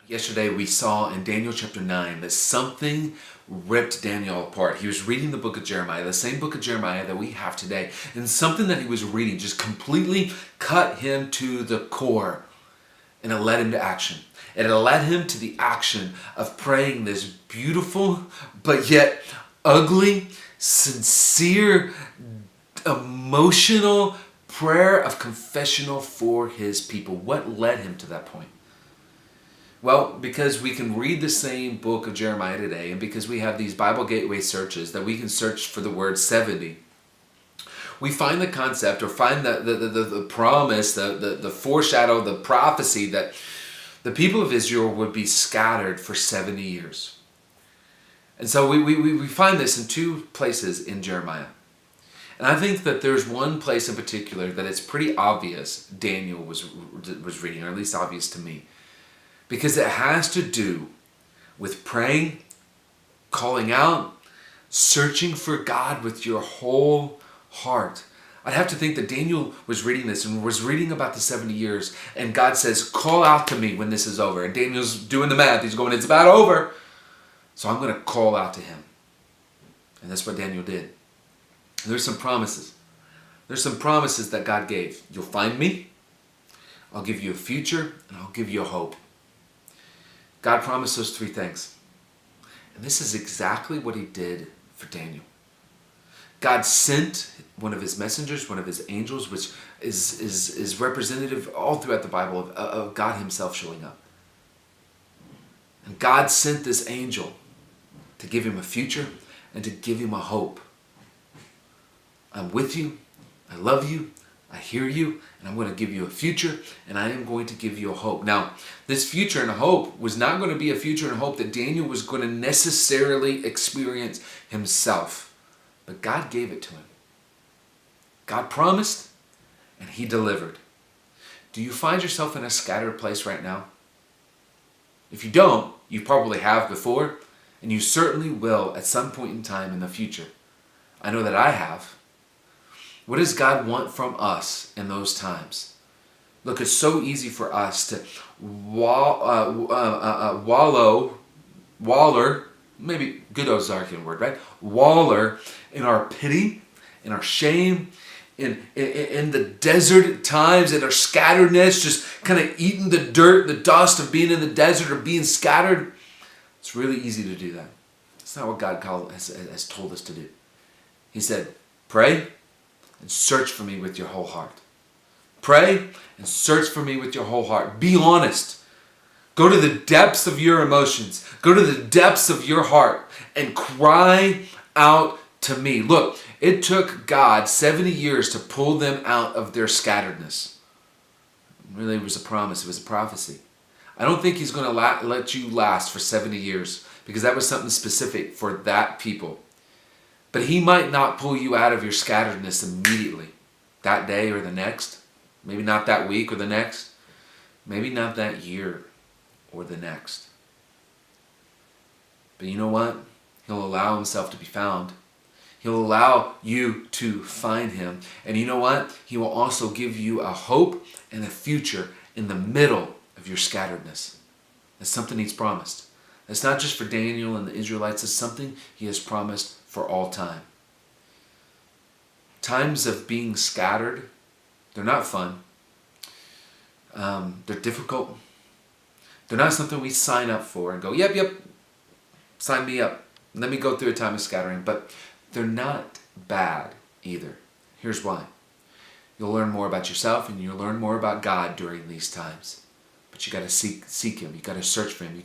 Yesterday we saw in Daniel chapter 9 that something ripped Daniel apart. He was reading the book of Jeremiah, the same book of Jeremiah that we have today. And something that he was reading just completely cut him to the core. And it led him to action. It led him to the action of praying this beautiful but yet ugly, sincere, emotional prayer of confessional for his people. What led him to that point? Well, because we can read the same book of Jeremiah today, and because we have these Bible Gateway searches that we can search for the word 70, we find the concept or find the promise, the foreshadow, the prophecy that the people of Israel would be scattered for 70 years. And so we find this in two places in Jeremiah. And I think that there's one place in particular that it's pretty obvious Daniel was reading, or at least obvious to me. Because it has to do with praying, calling out, searching for God with your whole heart. I'd have to think that Daniel was reading this and was reading about the 70 years. And God says, call out to me when this is over. And Daniel's doing the math. He's going, it's about over. So I'm going to call out to him. And that's what Daniel did. And there's some promises. There's some promises that God gave. You'll find me. I'll give you a future. And I'll give you a hope. God promised those three things. And this is exactly what he did for Daniel. God sent one of his messengers, one of his angels, which is representative all throughout the Bible of God himself showing up. And God sent this angel to give him a future and to give him a hope. I'm with you. I love you. I hear you, and I'm going to give you a future, and I am going to give you a hope. Now, this future and hope was not going to be a future and hope that Daniel was going to necessarily experience himself, but God gave it to him. God promised, and he delivered. Do you find yourself in a scattered place right now? If you don't, you probably have before, and you certainly will at some point in time in the future. I know that I have. What does God want from us in those times? Look, it's so easy for us to waller, maybe good Ozarkian word, right? Waller in our pity, in our shame, in the desert times, in our scatteredness, just kind of eating the dirt, the dust of being in the desert or being scattered. It's really easy to do that. It's not what God has told us to do. He said, pray and search for me with your whole heart. Pray and search for me with your whole heart. Be honest. Go to the depths of your emotions. Go to the depths of your heart and cry out to me. Look, it took God 70 years to pull them out of their scatteredness. Really, it was a promise. It was a prophecy. I don't think he's going to let you last for 70 years because that was something specific for that people. But he might not pull you out of your scatteredness immediately, that day or the next. Maybe not that week or the next. Maybe not that year or the next. But you know what? He'll allow himself to be found. He'll allow you to find him. And you know what? He will also give you a hope and a future in the middle of your scatteredness. That's something he's promised. That's not just for Daniel and the Israelites. It's something he has promised for all time. Times of being scattered, they're not fun. They're difficult. They're not something we sign up for and go, yep, sign me up. Let me go through a time of scattering. But they're not bad either. Here's why. You'll learn more about yourself and you'll learn more about God during these times. But you got to seek him. You got to search for him. You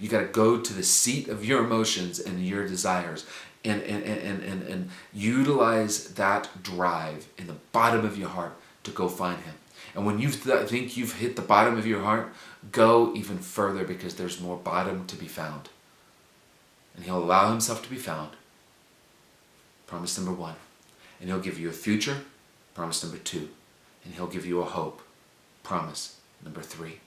got to go to the seat of your emotions and your desires and utilize that drive in the bottom of your heart to go find him. And when you think you've hit the bottom of your heart, go even further because there's more bottom to be found. And he'll allow himself to be found. Promise number 1. And he'll give you a future. Promise number 2. And he'll give you a hope. Promise number 3.